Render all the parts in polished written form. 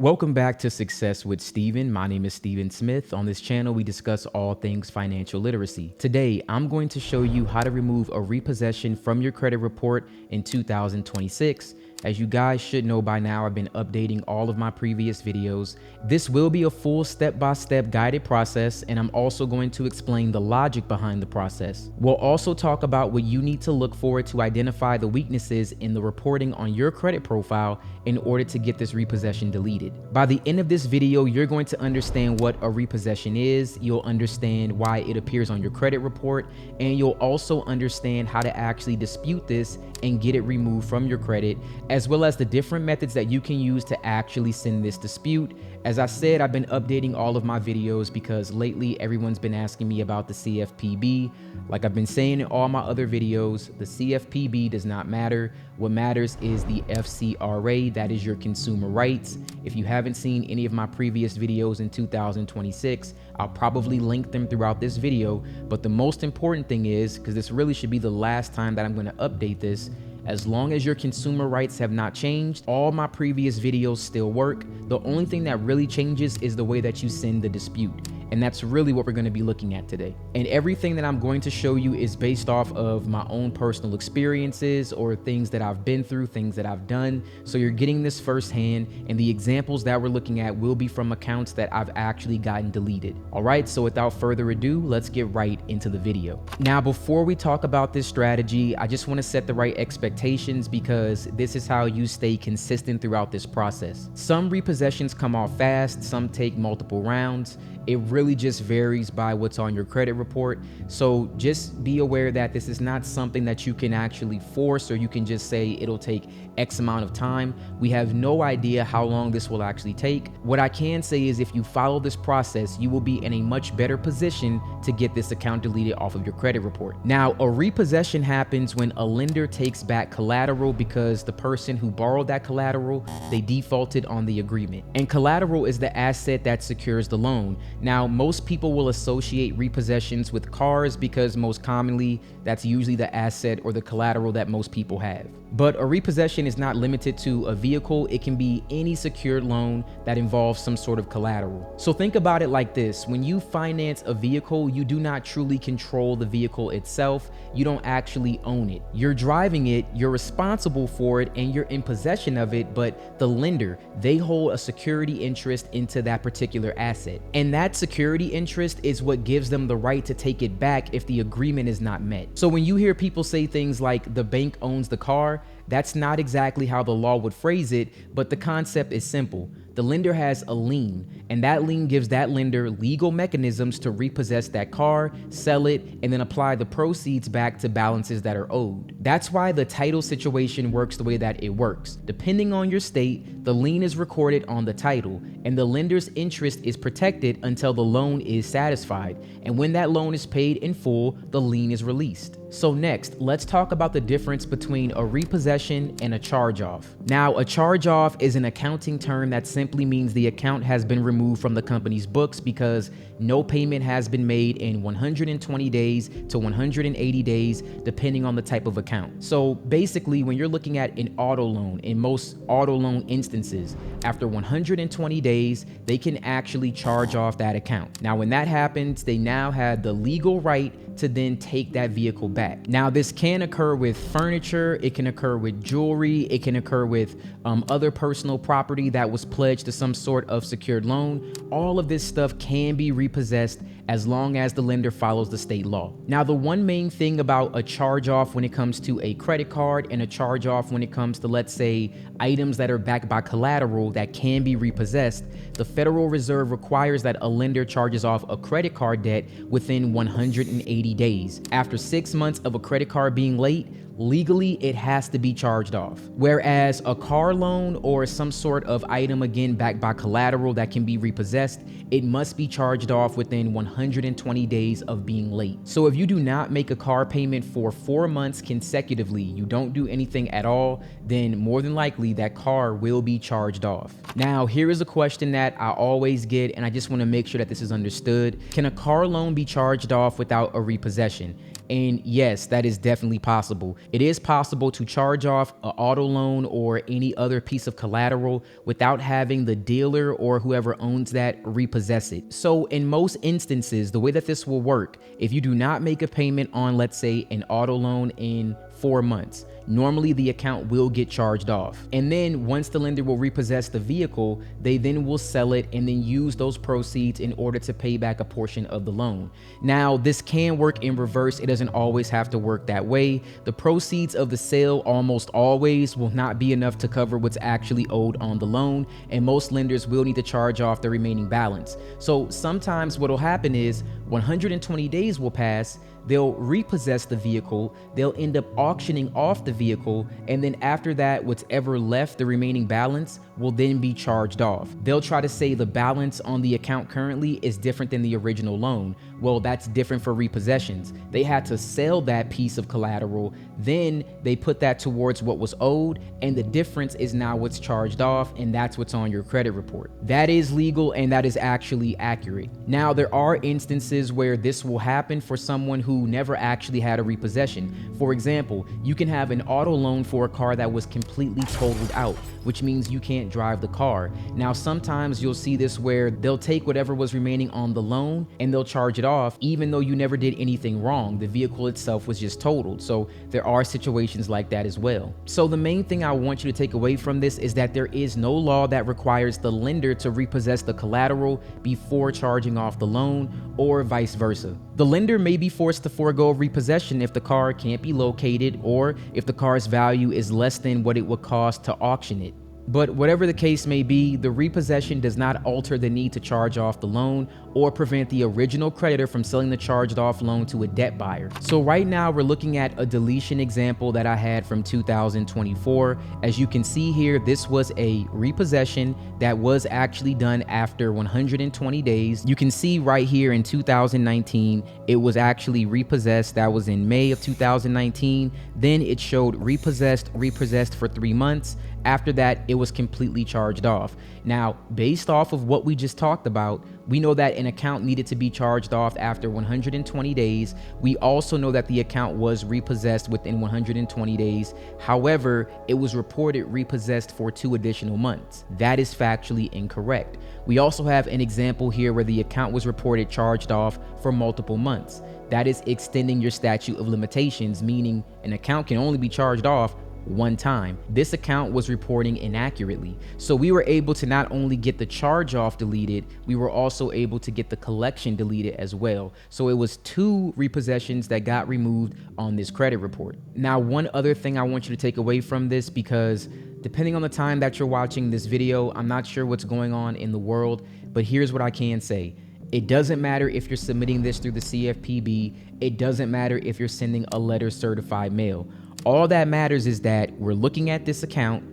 Welcome back to Success with Steven. My name is Steven Smith. On this channel, we discuss all things financial literacy. Today, I'm going to show you how to remove a repossession from your credit report in 2026. As you guys should know by now, I've been updating all of my previous videos. This will be a full step-by-step guided process, and I'm also going to explain the logic behind the process. We'll also talk about what you need to look for to identify the weaknesses in the reporting on your credit profile in order to get this repossession deleted. By the end of this video, you're going to understand what a repossession is, you'll understand why it appears on your credit report, and you'll also understand how to actually dispute this and get it removed from your credit, as well as the different methods that you can use to actually send this dispute. As I said, I've been updating all of my videos because lately everyone's been asking me about the CFPB. Like I've been saying in all my other videos, the CFPB does not matter. What matters is the FCRA, that is your consumer rights. If you haven't seen any of my previous videos in 2026, I'll probably link them throughout this video. But the most important thing is, because this really should be the last time that I'm going to update this, as long as your consumer rights have not changed, all my previous videos still work. The only thing that really changes is the way that you send the dispute. And that's really what we're going to be looking at today. And everything that I'm going to show you is based off of my own personal experiences or things that I've been through, things that I've done. So you're getting this firsthand, and the examples that we're looking at will be from accounts that I've actually gotten deleted. All right, so without further ado, let's get right into the video. Now, before we talk about this strategy, I just want to set the right expectations because this is how you stay consistent throughout this process. Some repossessions come off fast, some take multiple rounds. It really just varies by what's on your credit report. So just be aware that this is not something that you can actually force, or you can just say it'll take X amount of time. We have no idea how long this will actually take. What I can say is if you follow this process, you will be in a much better position to get this account deleted off of your credit report. Now, a repossession happens when a lender takes back collateral because the person who borrowed that collateral, they defaulted on the agreement. And collateral is the asset that secures the loan. Now, most people will associate repossessions with cars because most commonly that's usually the asset or the collateral that most people have. But a repossession is not limited to a vehicle. It can be any secured loan that involves some sort of collateral. So think about it like this. When you finance a vehicle, you do not truly control the vehicle itself. You don't actually own it. You're driving it, you're responsible for it, and you're in possession of it, but the lender, they hold a security interest into that particular asset. And that security interest is what gives them the right to take it back if the agreement is not met. So when you hear people say things like the bank owns the car, that's not exactly how the law would phrase it, but the concept is simple. The lender has a lien, and that lien gives that lender legal mechanisms to repossess that car, sell it, and then apply the proceeds back to balances that are owed. That's why the title situation works the way that it works. Depending on your state, the lien is recorded on the title, and the lender's interest is protected until the loan is satisfied. And when that loan is paid in full, the lien is released. So next, let's talk about the difference between a repossession and a charge-off. Now, a charge-off is an accounting term that simply means the account has been removed from the company's books because no payment has been made in 120 days to 180 days, depending on the type of account. So basically, when you're looking at an auto loan, in most auto loan instances, after 120 days, they can actually charge off that account. Now, when that happens, they now have the legal right to then take that vehicle back. Now, this can occur with furniture, it can occur with jewelry, it can occur with other personal property that was pledged to some sort of secured loan. All of this stuff can be repossessed as long as the lender follows the state law. Now, the one main thing about a charge-off when it comes to a credit card and a charge-off when it comes to, let's say, items that are backed by collateral that can be repossessed, the Federal Reserve requires that a lender charges off a credit card debt within 180 days. After 6 months of a credit card being late, legally it has to be charged off. Whereas a car loan or some sort of item, again backed by collateral that can be repossessed, it must be charged off within 120 days of being late. So if you do not make a car payment for 4 months consecutively, you don't do anything at all, then more than likely that car will be charged off. Now, here is a question that I always get, and I just want to make sure that this is understood. Can a car loan be charged off without a repossession? And yes, that is definitely possible. It is possible to charge off an auto loan or any other piece of collateral without having the dealer or whoever owns that repossess it. So in most instances, the way that this will work, if you do not make a payment on, let's say, an auto loan in 4 months, normally the account will get charged off. And then once the lender will repossess the vehicle, they then will sell it and then use those proceeds in order to pay back a portion of the loan. Now, this can work in reverse. It doesn't always have to work that way. The proceeds of the sale almost always will not be enough to cover what's actually owed on the loan, and most lenders will need to charge off the remaining balance. So sometimes what will happen is 120 days will pass, they'll repossess the vehicle, they'll end up auctioning off the vehicle, and then after that, what's ever left, the remaining balance, will then be charged off. They'll try to say the balance on the account currently is different than the original loan. Well, that's different for repossessions. They had to sell that piece of collateral, then they put that towards what was owed, and the difference is now what's charged off, and that's what's on your credit report. That is legal, and that is actually accurate. Now, there are instances where this will happen for someone who never actually had a repossession. For example, you can have an auto loan for a car that was completely totaled out, which means you can't drive the car. Now, sometimes you'll see this where they'll take whatever was remaining on the loan and they'll charge it off, even though you never did anything wrong. The vehicle itself was just totaled. So there are situations like that as well. So the main thing I want you to take away from this is that there is no law that requires the lender to repossess the collateral before charging off the loan, or vice versa. The lender may be forced to forego repossession if the car can't be located or if the car's value is less than what it would cost to auction it. But whatever the case may be, the repossession does not alter the need to charge off the loan or prevent the original creditor from selling the charged off loan to a debt buyer. So right now we're looking at a deletion example that I had from 2024. As you can see here, this was a repossession that was actually done after 120 days. You can see right here in 2019, it was actually repossessed. That was in May of 2019. Then it showed repossessed for 3 months. After that, it was completely charged off. Now, based off of what we just talked about, we know that an account needed to be charged off after 120 days. We also know that the account was repossessed within 120 days. However, it was reported repossessed for 2 additional months. That is factually incorrect. We also have an example here where the account was reported charged off for multiple months. That is extending your statute of limitations, meaning an account can only be charged off one time. This account was reporting inaccurately. So we were able to not only get the charge off deleted, we were also able to get the collection deleted as well. So it was 2 repossessions that got removed on this credit report. Now, one other thing I want you to take away from this, because depending on the time that you're watching this video, I'm not sure what's going on in the world, but here's what I can say. It doesn't matter if you're submitting this through the CFPB. It doesn't matter if you're sending a letter certified mail. All that matters is that we're looking at this account,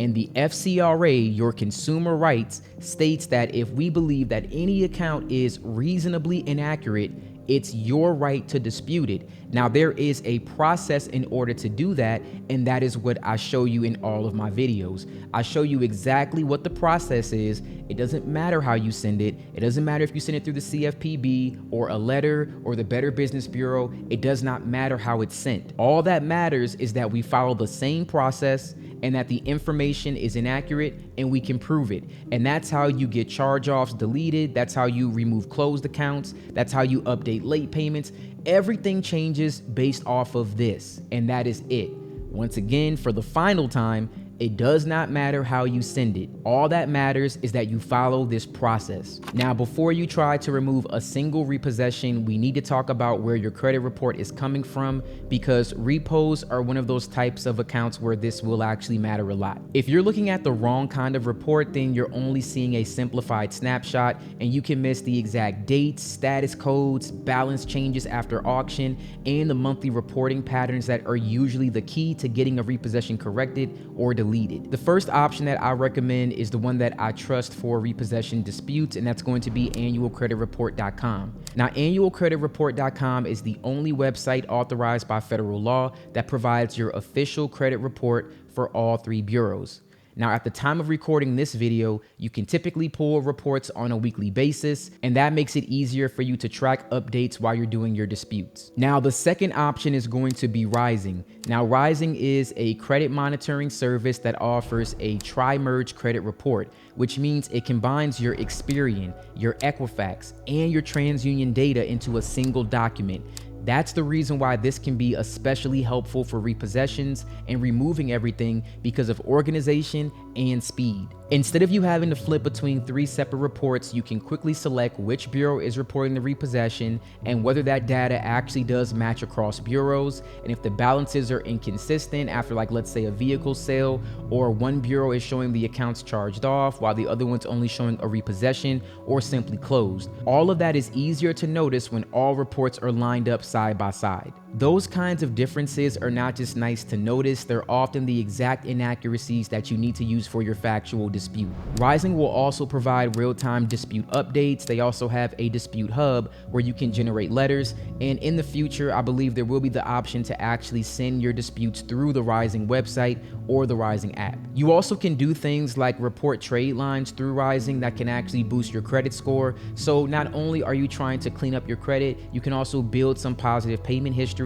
and the FCRA, your consumer rights, states that if we believe that any account is reasonably inaccurate, it's your right to dispute it. Now, there is a process in order to do that, and that is what I show you in all of my videos. I show you exactly what the process is. It doesn't matter how you send it. It doesn't matter if you send it through the CFPB or a letter or the Better Business Bureau. It does not matter how it's sent. All that matters is that we follow the same process and that the information is inaccurate and we can prove it. And that's how you get charge-offs deleted. That's how you remove closed accounts. That's how you update late payments. Everything changes based off of this, and that is it. Once again, for the final time, it does not matter how you send it. All that matters is that you follow this process. Now, before you try to remove a single repossession, we need to talk about where your credit report is coming from, because repos are one of those types of accounts where this will actually matter a lot. If you're looking at the wrong kind of report, then you're only seeing a simplified snapshot, and you can miss the exact dates, status codes, balance changes after auction, and the monthly reporting patterns that are usually the key to getting a repossession corrected or deleted. The first option that I recommend is the one that I trust for repossession disputes, and that's going to be annualcreditreport.com. Now, annualcreditreport.com is the only website authorized by federal law that provides your official credit report for all 3 bureaus. Now, at the time of recording this video, you can typically pull reports on a weekly basis, and that makes it easier for you to track updates while you're doing your disputes. Now, the second option is going to be Rising. Now, Rising is a credit monitoring service that offers a tri-merge credit report, which means it combines your Experian, your Equifax, and your TransUnion data into a single document. That's the reason why this can be especially helpful for repossessions and removing everything because of organization and speed. Instead of you having to flip between 3 separate reports, you can quickly select which bureau is reporting the repossession and whether that data actually does match across bureaus. And if the balances are inconsistent after, like, let's say a vehicle sale, or one bureau is showing the accounts charged off while the other one's only showing a repossession or simply closed. All of that is easier to notice when all reports are lined up side by side. Those kinds of differences are not just nice to notice, they're often the exact inaccuracies that you need to use for your factual dispute. Rising will also provide real-time dispute updates. They also have a dispute hub where you can generate letters, and in the future, I believe there will be the option to actually send your disputes through the Rising website or the Rising app. You also can do things like report trade lines through Rising that can actually boost your credit score. So not only are you trying to clean up your credit, you can also build some positive payment history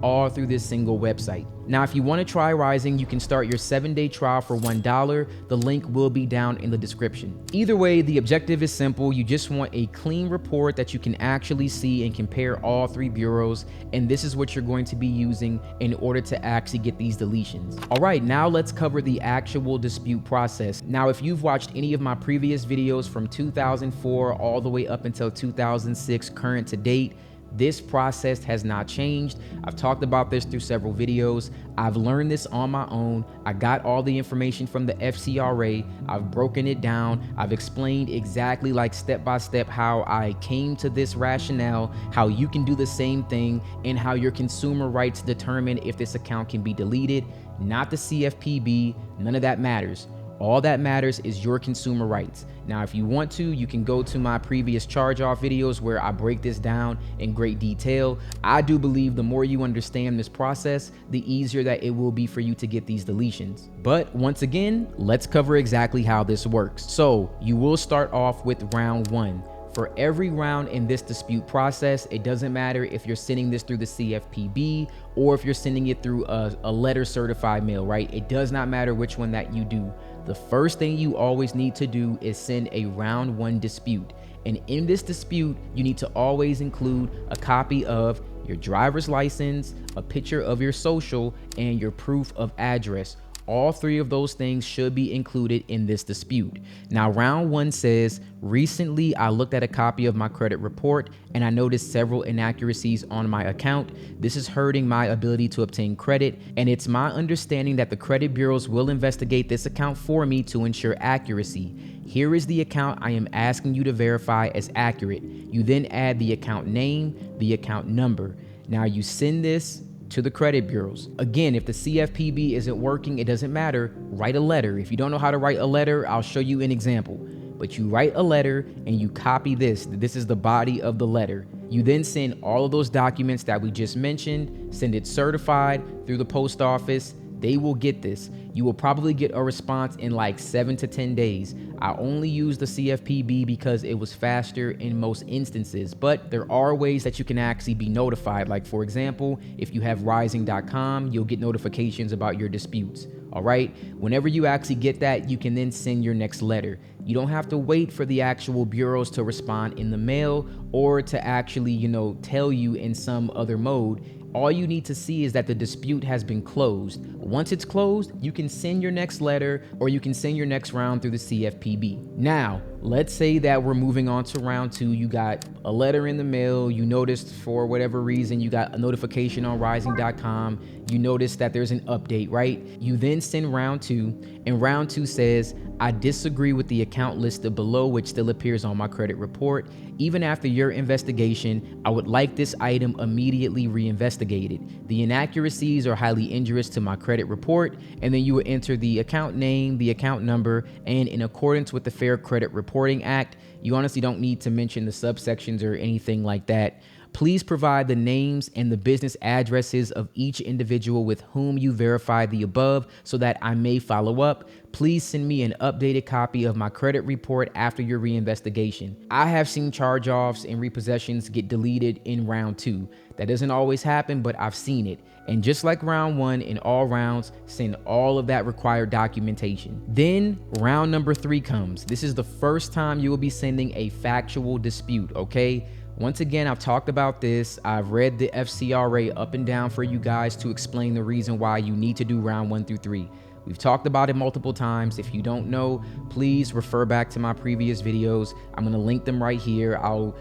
all through this single website. Now, if you want to try Rising, you can start your 7-day trial for $1. The link will be down in the description. Either way, the objective is simple. You just want a clean report that you can actually see and compare all 3 bureaus, and this is what you're going to be using in order to actually get these deletions. All right, now let's cover the actual dispute process. Now, if you've watched any of my previous videos from 2004 all the way up until 2006 current to date, this process has not changed. I've talked about this through several videos. I've learned this on my own. I got all the information from the FCRA. I've broken it down. I've explained exactly, like, step by step how I came to this rationale, how you can do the same thing, and how your consumer rights determine if this account can be deleted. Not the CFPB. None of that matters. All that matters is your consumer rights. Now, if you want to, you can go to my previous charge-off videos where I break this down in great detail. I do believe the more you understand this process, the easier that it will be for you to get these deletions. But once again, let's cover exactly how this works. So you will start off with round 1. For every round in this dispute process, it doesn't matter if you're sending this through the CFPB or if you're sending it through a letter certified mail, right? It does not matter which one that you do. The first thing you always need to do is send a round 1 dispute. And in this dispute, you need to always include a copy of your driver's license, a picture of your social, and your proof of address. All 3 of those things should be included in this dispute. Now, round 1 says, recently I looked at a copy of my credit report and I noticed several inaccuracies on my account. This is hurting my ability to obtain credit, and it's my understanding that the credit bureaus will investigate this account for me to ensure accuracy. Here is the account I am asking you to verify as accurate. You then add the account name, the account number. Now you send this to the credit bureaus. Again, if the CFPB isn't working, it doesn't matter. Write a letter. If you don't know how to write a letter, I'll show you an example. But you write a letter and you copy this. This is the body of the letter. You then send all of those documents that we just mentioned, send it certified through the post office. They will get this. You will probably get a response in like 7 to 10 days. I only use the CFPB because it was faster in most instances, but there are ways that you can actually be notified. Like, for example, if you have rising.com, you'll get notifications about your disputes. All right. Whenever you actually get that, you can then send your next letter. You don't have to wait for the actual bureaus to respond in the mail or to actually, tell you in some other mode. All you need to see is that the dispute has been closed. Once it's closed, you can send your next letter or you can send your next round through the CFPB. Now, let's say that we're moving on to round 2. You got a letter in the mail. You noticed for whatever reason, you got a notification on rising.com. You notice that there's an update, right? You then send round 2, and round 2 says, I disagree with the account listed below, which still appears on my credit report. Even after your investigation, I would like this item immediately reinvestigated. The inaccuracies are highly injurious to my credit report. And then you would enter the account name, the account number, and in accordance with the Fair Credit Reporting Act, you honestly don't need to mention the subsections or anything like that. Please provide the names and the business addresses of each individual with whom you verified the above so that I may follow up. Please send me an updated copy of my credit report after your reinvestigation. I have seen charge-offs and repossessions get deleted in round 2. That doesn't always happen, but I've seen it. And just like round 1, in all rounds, send all of that required documentation. Then round number 3 comes. This is the first time you will be sending a factual dispute, okay? Once again, I've talked about this. I've read the FCRA up and down for you guys to explain the reason why you need to do round 1 through 3. We've talked about it multiple times. If you don't know, please refer back to my previous videos. I'm going to link them right here. I'll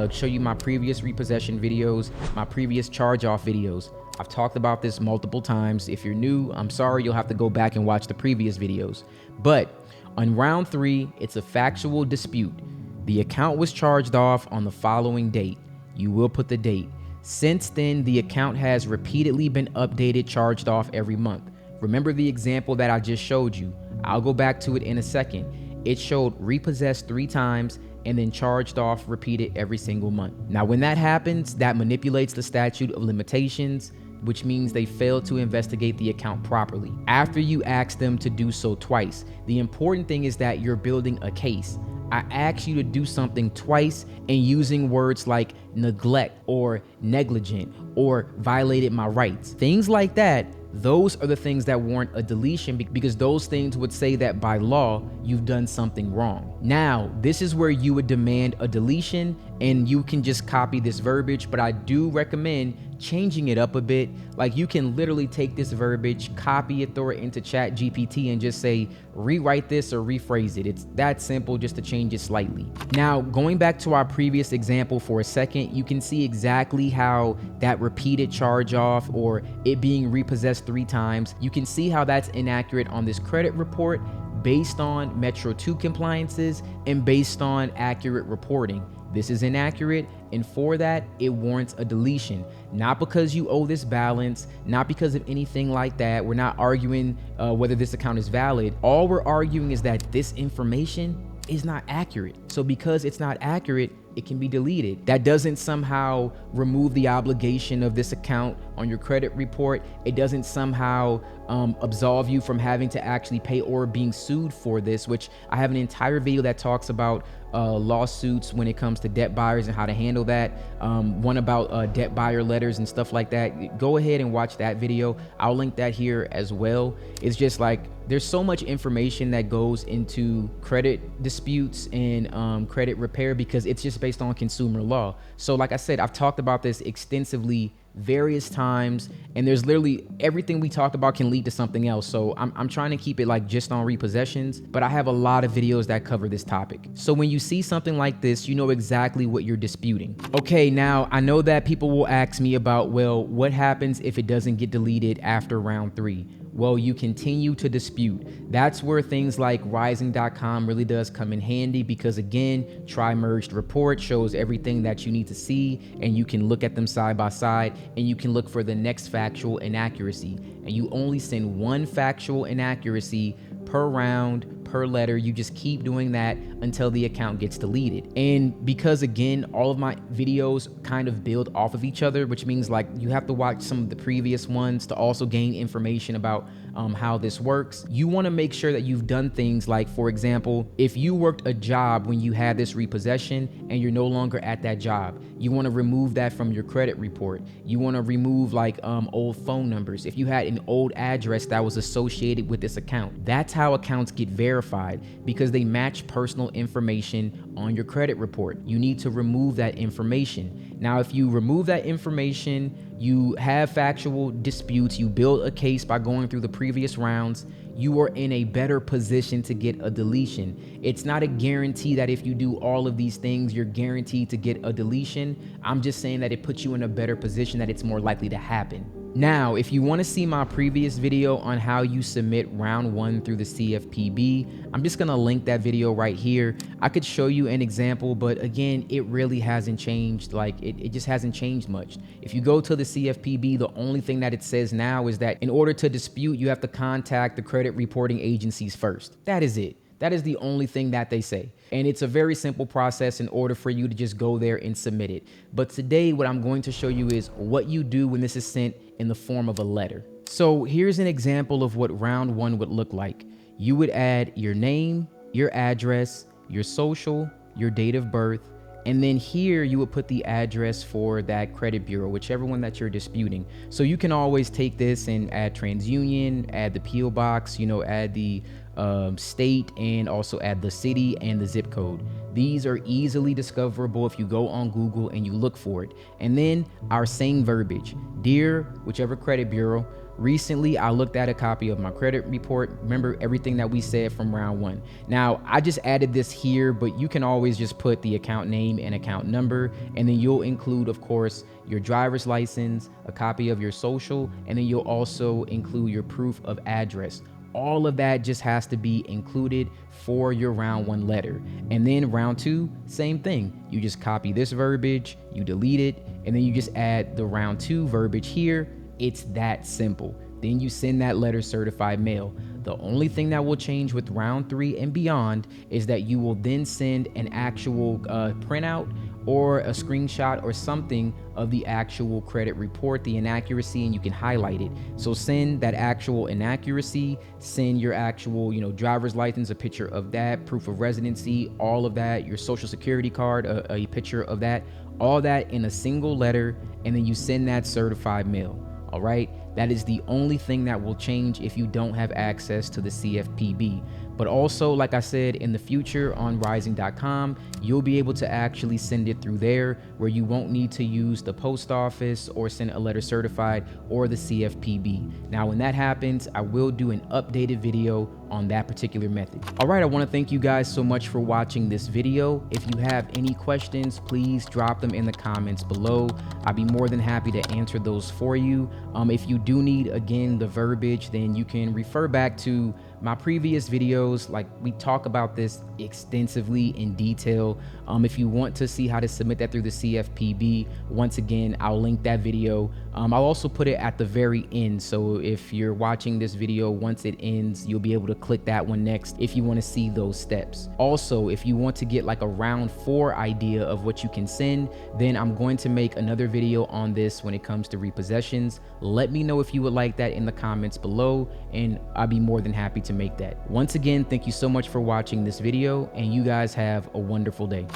show you my previous repossession videos, my previous charge-off videos. I've talked about this multiple times. If you're new, I'm sorry, you'll have to go back and watch the previous videos. But on round 3, it's a factual dispute. The account was charged off on the following date. You will put the date. Since then, the account has repeatedly been updated, charged off every month. Remember the example that I just showed you. I'll go back to it in a second. It showed repossessed 3 times and then charged off repeated every single month. Now, when that happens, that manipulates the statute of limitations, which means they failed to investigate the account properly. After you ask them to do so twice, the important thing is that you're building a case. I asked you to do something twice and using words like neglect or negligent or violated my rights. Things like that, those are the things that warrant a deletion because those things would say that by law, you've done something wrong. Now, this is where you would demand a deletion and you can just copy this verbiage, but I do recommend changing it up a bit. Like you can literally take this verbiage, copy it, throw it into ChatGPT and just say, rewrite this or rephrase it. It's that simple, just to change it slightly. Now, going back to our previous example for a second, you can see exactly how that repeated charge off or it being repossessed 3 times, you can see how that's inaccurate on this credit report based on Metro 2 compliances and based on accurate reporting. This is inaccurate, and for that, it warrants a deletion. Not because you owe this balance, not because of anything like that. We're not arguing whether this account is valid. All we're arguing is that this information is not accurate. So because it's not accurate, it can be deleted. That doesn't somehow remove the obligation of this account on your credit report. It doesn't somehow absolve you from having to actually pay or being sued for this, which I have an entire video that talks about lawsuits when it comes to debt buyers and how to handle that. One about debt buyer letters and stuff like that. Go ahead and watch that video. I'll link that here as well. It's just like there's so much information that goes into credit disputes and credit repair because it's just based on consumer law. So like I said, I've talked about this extensively various times, and there's literally everything we talked about can lead to something else. So I'm trying to keep it like just on repossessions, but I have a lot of videos that cover this topic. So when you see something like this, you know exactly what you're disputing. Okay, now I know that people will ask me about, well, what happens if it doesn't get deleted after round 3? Well, you continue to dispute. That's where things like rising.com really does come in handy because again, tri-merged report shows everything that you need to see and you can look at them side by side and you can look for the next factual inaccuracy. And you only send one factual inaccuracy per round, per letter. You just keep doing that until the account gets deleted. And because again, all of my videos kind of build off of each other, which means like you have to watch some of the previous ones to also gain information about how this works. You want to make sure that you've done things like, for example, if you worked a job when you had this repossession and you're no longer at that job, you want to remove that from your credit report. You want to remove like old phone numbers. If you had an old address that was associated with this account, that's how accounts get verified because they match personal information on your credit report. You need to remove that information. Now, if you remove that information, you have factual disputes, you build a case by going through the previous rounds, you are in a better position to get a deletion. It's not a guarantee that if you do all of these things, you're guaranteed to get a deletion. I'm just saying that it puts you in a better position that it's more likely to happen. Now, if you want to see my previous video on how you submit round 1 through the CFPB, I'm just going to link that video right here. I could show you an example, but again, it really hasn't changed. Like it just hasn't changed much. If you go to the CFPB, the only thing that it says now is that in order to dispute, you have to contact the credit reporting agencies first. That is it. That is the only thing that they say. And it's a very simple process in order for you to just go there and submit it. But today, what I'm going to show you is what you do when this is sent in the form of a letter. So here's an example of what round one would look like. You would add your name, your address, your social, your date of birth, and then here you would put the address for that credit bureau, whichever one that you're disputing. So you can always take this and add TransUnion, add the PO box, add the state, and also add the city and the zip code. These are easily discoverable if you go on Google and you look for it. And then our same verbiage, dear whichever credit bureau. Recently, I looked at a copy of my credit report. Remember everything that we said from round one. Now, I just added this here, but you can always just put the account name and account number, and then you'll include, of course, your driver's license, a copy of your social, and then you'll also include your proof of address. All of that just has to be included for your round one letter. And then round two, same thing. You just copy this verbiage, you delete it, and then you just add the round two verbiage here. It's that simple. Then you send that letter certified mail. The only thing that will change with round three and beyond is that you will then send an actual printout or a screenshot or something of the actual credit report, the inaccuracy, and you can highlight it. So send that actual inaccuracy, send your actual, driver's license, a picture of that, proof of residency, all of that, your social security card, a picture of that, all that in a single letter, and then you send that certified mail. All right, that is the only thing that will change if you don't have access to the CFPB. But also, like I said, in the future on rising.com, you'll be able to actually send it through there, where you won't need to use the post office or send a letter certified or the CFPB. Now, when that happens, I will do an updated video on that particular method. All right, I want to thank you guys so much for watching this video. If you have any questions, please drop them in the comments below. I'd be more than happy to answer those for you. If you do need, again, the verbiage, then you can refer back to my previous videos. Like, we talk about this extensively in detail. If you want to see how to submit that through the CFPB, once again, I'll link that video. I'll also put it at the very end. So if you're watching this video, once it ends, you'll be able to click that one next if you want to see those steps. Also, if you want to get like a round 4 idea of what you can send, then I'm going to make another video on this when it comes to repossessions. Let me know if you would like that in the comments below, and I'll be more than happy to make that. Once again, thank you so much for watching this video, and you guys have a wonderful day.